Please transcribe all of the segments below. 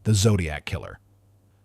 the Zodiac Killer.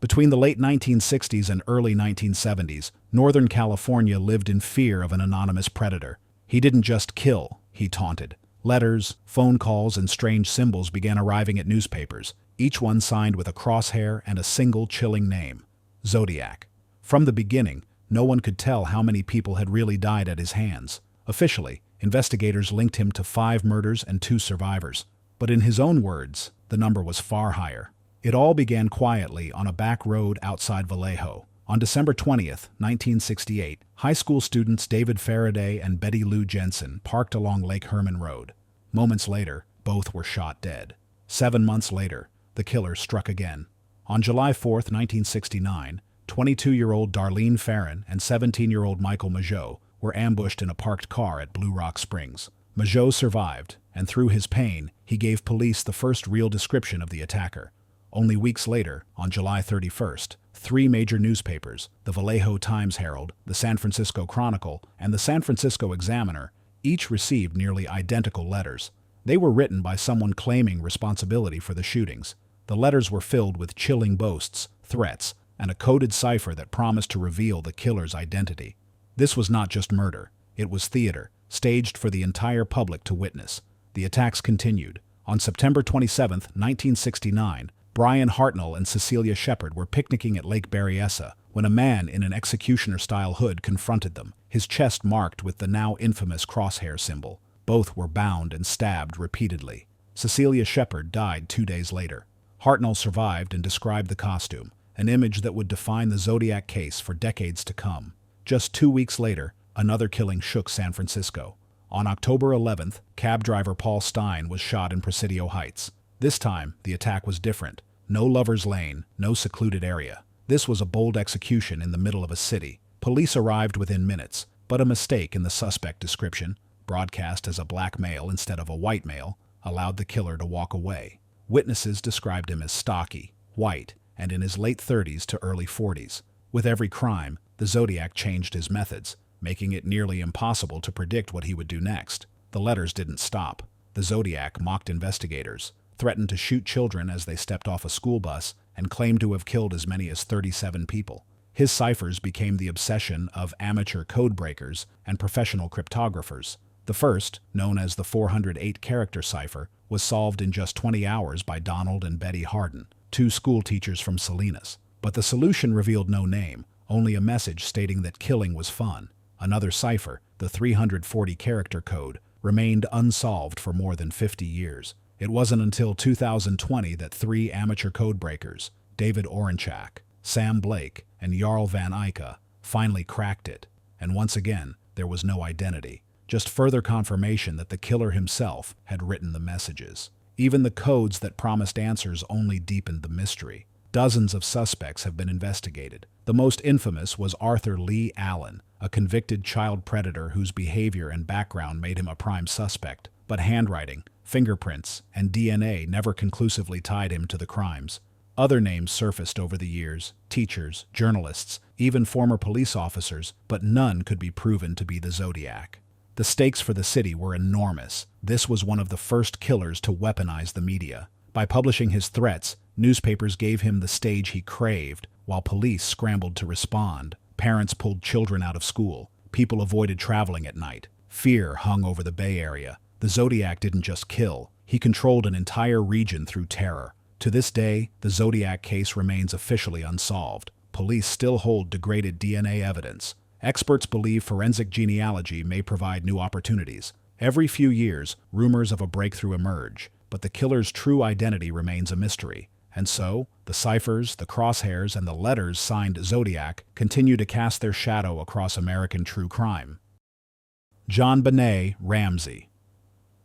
Between the late 1960s and early 1970s, Northern California lived in fear of an anonymous predator. He didn't just kill, he taunted. Letters, phone calls, and strange symbols began arriving at newspapers, each one signed with a crosshair and a single chilling name: Zodiac. From the beginning, no one could tell how many people had really died at his hands. Officially, investigators linked him to 5 murders and 2 survivors. But in his own words, the number was far higher. It all began quietly on a back road outside Vallejo. On December 20th, 1968, high school students David Faraday and Betty Lou Jensen parked along Lake Herman Road. Moments later, both were shot dead. 7 months later, the killer struck again. On July 4th, 1969, 22-year-old Darlene Farron and 17-year-old Michael Mageau were ambushed in a parked car at Blue Rock Springs. Mageau survived, and through his pain, he gave police the first real description of the attacker. Only weeks later, on July 31st, 3 major newspapers, the Vallejo Times-Herald, the San Francisco Chronicle, and the San Francisco Examiner, each received nearly identical letters. They were written by someone claiming responsibility for the shootings. The letters were filled with chilling boasts, threats, and a coded cipher that promised to reveal the killer's identity. This was not just murder. It was theater, staged for the entire public to witness. The attacks continued. On September 27, 1969, Brian Hartnell and Cecilia Shepard were picnicking at Lake Berryessa when a man in an executioner-style hood confronted them, his chest marked with the now infamous crosshair symbol. Both were bound and stabbed repeatedly. Cecilia Shepard died 2 days later. Hartnell survived and described the costume, an image that would define the Zodiac case for decades to come. Just 2 weeks later, another killing shook San Francisco. On October 11th, cab driver Paul Stein was shot in Presidio Heights. This time, the attack was different. No lover's lane, no secluded area. This was a bold execution in the middle of a city. Police arrived within minutes, but a mistake in the suspect description, broadcast as a black male instead of a white male, allowed the killer to walk away. Witnesses described him as stocky, white, and in his late 30s to early 40s. With every crime, the Zodiac changed his methods, making it nearly impossible to predict what he would do next. The letters didn't stop. The Zodiac mocked investigators, threatened to shoot children as they stepped off a school bus, and claimed to have killed as many as 37 people. His ciphers became the obsession of amateur code breakers and professional cryptographers. The first, known as the 408-character cipher, was solved in just 20 hours by Donald and Betty Harden, 2 school teachers from Salinas. But the solution revealed no name, only a message stating that killing was fun. Another cipher, the 340-character code, remained unsolved for more than 50 years. It wasn't until 2020 that 3 amateur codebreakers, David Orenchak, Sam Blake, and Jarl Van Eyck, finally cracked it. And once again, there was no identity, just further confirmation that the killer himself had written the messages. Even the codes that promised answers only deepened the mystery. Dozens of suspects have been investigated. The most infamous was Arthur Lee Allen, a convicted child predator whose behavior and background made him a prime suspect. But handwriting, fingerprints, and DNA never conclusively tied him to the crimes. Other names surfaced over the years: teachers, journalists, even former police officers, but none could be proven to be the Zodiac. The stakes for the city were enormous. This was one of the first killers to weaponize the media. By publishing his threats, newspapers gave him the stage he craved, while police scrambled to respond. Parents pulled children out of school. People avoided traveling at night. Fear hung over the Bay Area. The Zodiac didn't just kill, he controlled an entire region through terror. To this day, the Zodiac case remains officially unsolved. Police still hold degraded DNA evidence. Experts believe forensic genealogy may provide new opportunities. Every few years, rumors of a breakthrough emerge, but the killer's true identity remains a mystery. And so, the ciphers, the crosshairs, and the letters signed Zodiac continue to cast their shadow across American true crime. JonBenét Ramsey.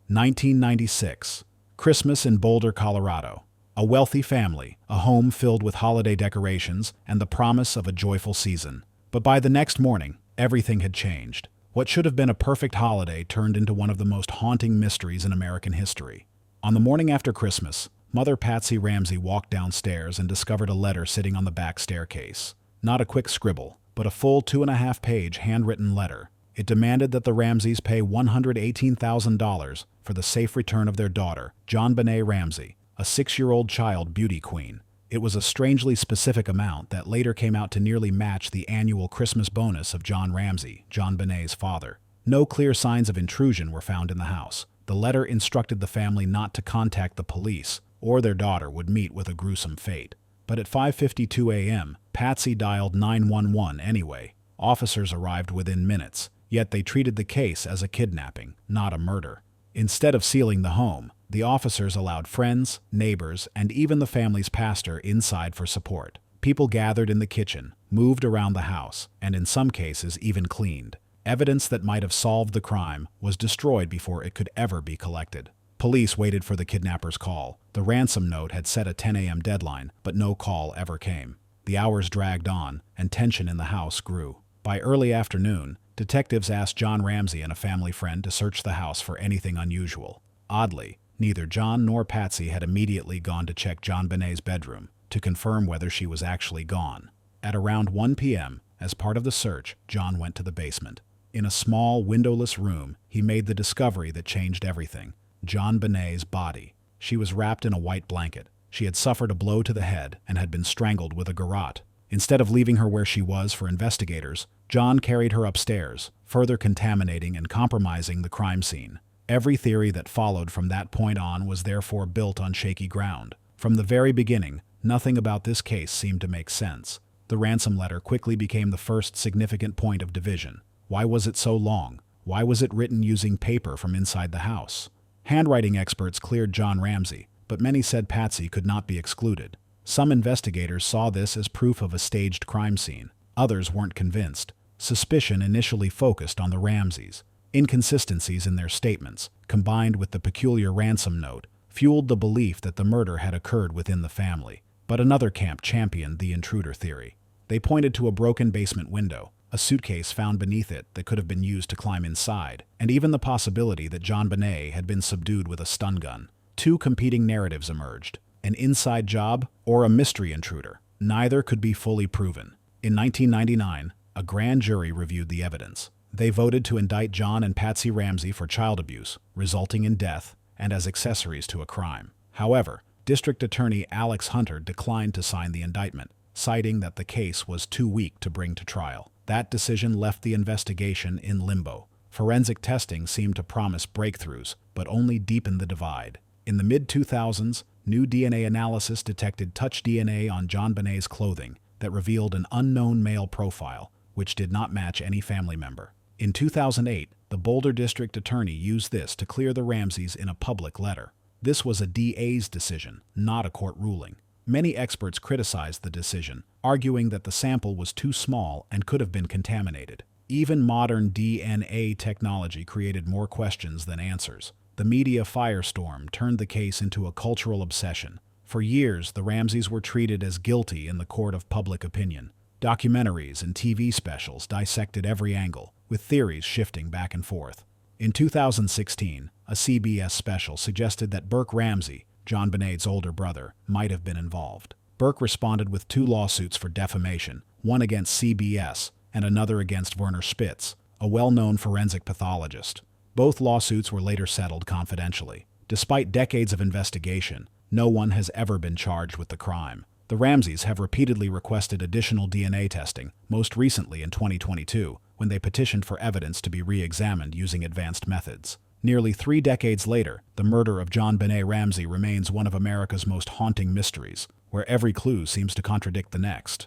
1996. Christmas in Boulder, Colorado. A wealthy family, a home filled with holiday decorations, and the promise of a joyful season. But by the next morning, everything had changed. What should have been a perfect holiday turned into one of the most haunting mysteries in American history. On the morning after Christmas, Mother Patsy Ramsey walked downstairs and discovered a letter sitting on the back staircase. Not a quick scribble, but a full 2.5-page handwritten letter. It demanded that the Ramseys pay $118,000 for the safe return of their daughter, JonBenét Ramsey, a 6-year-old child beauty queen. It was a strangely specific amount that later came out to nearly match the annual Christmas bonus of John Ramsey, JonBenét's father. No clear signs of intrusion were found in the house. The letter instructed the family not to contact the police, or their daughter would meet with a gruesome fate. But at 5:52 a.m., Patsy dialed 911 anyway. Officers arrived within minutes, yet they treated the case as a kidnapping, not a murder. Instead of sealing the home, the officers allowed friends, neighbors, and even the family's pastor inside for support. People gathered in the kitchen, moved around the house, and in some cases even cleaned. Evidence that might have solved the crime was destroyed before it could ever be collected. Police waited for the kidnapper's call. The ransom note had set a 10 a.m. deadline, but no call ever came. The hours dragged on, and tension in the house grew. By early afternoon, detectives asked John Ramsey and a family friend to search the house for anything unusual. Oddly, neither John nor Patsy had immediately gone to check JonBenét's bedroom to confirm whether she was actually gone. At around 1 p.m., as part of the search, John went to the basement. In a small, windowless room, he made the discovery that changed everything: JonBenét's body. She was wrapped in a white blanket. She had suffered a blow to the head and had been strangled with a garrote. Instead of leaving her where she was for investigators, John carried her upstairs, further contaminating and compromising the crime scene. Every theory that followed from that point on was therefore built on shaky ground. From the very beginning, nothing about this case seemed to make sense. The ransom letter quickly became the first significant point of division. Why was it so long? Why was it written using paper from inside the house? Handwriting experts cleared John Ramsey, but many said Patsy could not be excluded. Some investigators saw this as proof of a staged crime scene. Others weren't convinced. Suspicion initially focused on the Ramseys. Inconsistencies in their statements, combined with the peculiar ransom note, fueled the belief that the murder had occurred within the family. But another camp championed the intruder theory. They pointed to a broken basement window, a suitcase found beneath it that could have been used to climb inside, and even the possibility that JonBenét had been subdued with a stun gun. Two competing narratives emerged: an inside job or a mystery intruder. Neither could be fully proven. In 1999, a grand jury reviewed the evidence. They voted to indict John and Patsy Ramsey for child abuse, resulting in death, and as accessories to a crime. However, District Attorney Alex Hunter declined to sign the indictment, citing that the case was too weak to bring to trial. That decision left the investigation in limbo. Forensic testing seemed to promise breakthroughs, but only deepened the divide. In the mid-2000s, new DNA analysis detected touch DNA on JonBenét's clothing that revealed an unknown male profile, which did not match any family member. In 2008, the Boulder District Attorney used this to clear the Ramseys in a public letter. This was a DA's decision, not a court ruling. Many experts criticized the decision, arguing that the sample was too small and could have been contaminated. Even modern DNA technology created more questions than answers. The media firestorm turned the case into a cultural obsession. For years, the Ramseys were treated as guilty in the court of public opinion. Documentaries and TV specials dissected every angle, with theories shifting back and forth. In 2016, a CBS special suggested that Burke Ramsey, JonBenét's older brother, might have been involved. Burke responded with 2 lawsuits for defamation, one against CBS and another against Werner Spitz, a well-known forensic pathologist. Both lawsuits were later settled confidentially. Despite decades of investigation, no one has ever been charged with the crime. The Ramseys have repeatedly requested additional DNA testing, most recently in 2022, when they petitioned for evidence to be re-examined using advanced methods. Nearly 3 decades later, the murder of JonBenét Ramsey remains one of America's most haunting mysteries, where every clue seems to contradict the next.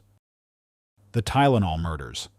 The Tylenol Murders.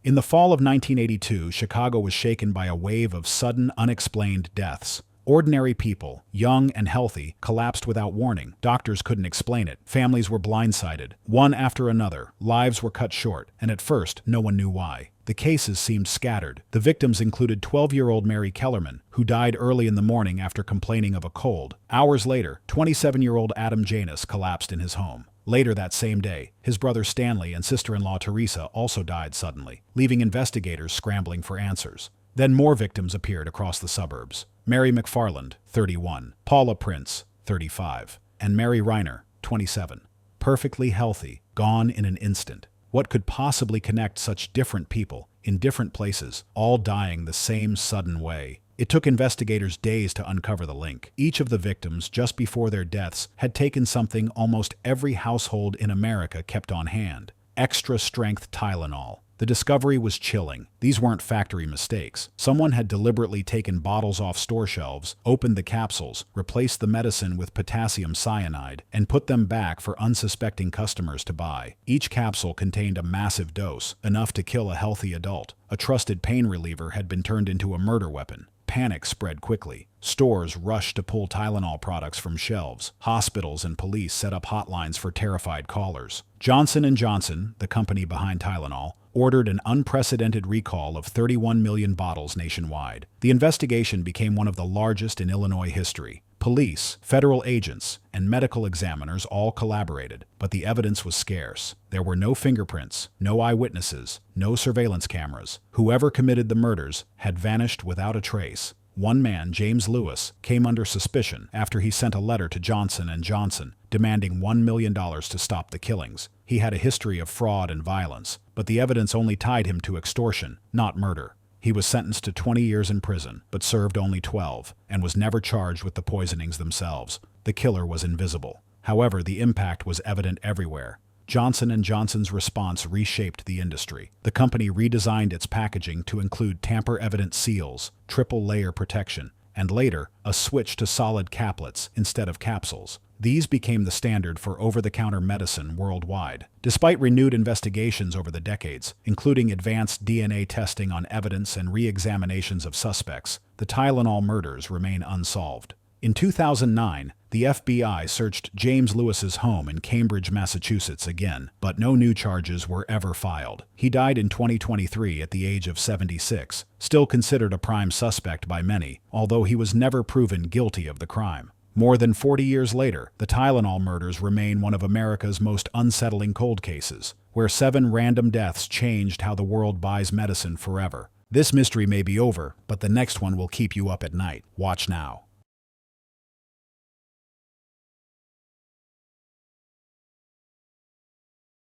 In the fall of 1982, Chicago was shaken by a wave of sudden, unexplained deaths. Ordinary people, young and healthy, collapsed without warning. Doctors couldn't explain it. Families were blindsided. One after another, lives were cut short, and at first, no one knew why. The cases seemed scattered. The victims included 12-year-old Mary Kellerman, who died early in the morning after complaining of a cold. Hours later, 27-year-old Adam Janus collapsed in his home. Later that same day, his brother Stanley and sister-in-law Teresa also died suddenly, leaving investigators scrambling for answers. Then more victims appeared across the suburbs. Mary McFarland, 31, Paula Prince, 35, and Mary Reiner, 27. Perfectly healthy, gone in an instant. What could possibly connect such different people, in different places, all dying the same sudden way? It took investigators days to uncover the link. Each of the victims, just before their deaths, had taken something almost every household in America kept on hand: extra-strength Tylenol. The discovery was chilling. These weren't factory mistakes. Someone had deliberately taken bottles off store shelves, opened the capsules, replaced the medicine with potassium cyanide, and put them back for unsuspecting customers to buy. Each capsule contained a massive dose, enough to kill a healthy adult. A trusted pain reliever had been turned into a murder weapon. Panic spread quickly. Stores rushed to pull Tylenol products from shelves. Hospitals and police set up hotlines for terrified callers. Johnson & Johnson, the company behind Tylenol, ordered an unprecedented recall of 31 million bottles nationwide. The investigation became one of the largest in Illinois history. Police, federal agents, and medical examiners all collaborated, but the evidence was scarce. There were no fingerprints, no eyewitnesses, no surveillance cameras. Whoever committed the murders had vanished without a trace. One man, James Lewis, came under suspicion after he sent a letter to Johnson & Johnson demanding $1 million to stop the killings. He had a history of fraud and violence, but the evidence only tied him to extortion, not murder. He was sentenced to 20 years in prison, but served only 12, and was never charged with the poisonings themselves. The killer was invisible. However, the impact was evident everywhere. Johnson & Johnson's response reshaped the industry. The company redesigned its packaging to include tamper-evident seals, triple-layer protection, and later, a switch to solid caplets instead of capsules. These became the standard for over-the-counter medicine worldwide. Despite renewed investigations over the decades, including advanced DNA testing on evidence and re-examinations of suspects, the Tylenol murders remain unsolved. In 2009, the FBI searched James Lewis's home in Cambridge, Massachusetts again, but no new charges were ever filed. He died in 2023 at the age of 76, still considered a prime suspect by many, although he was never proven guilty of the crime. More than 40 years later, the Tylenol murders remain one of America's most unsettling cold cases, where 7 random deaths changed how the world buys medicine forever. This mystery may be over, but the next one will keep you up at night. Watch now.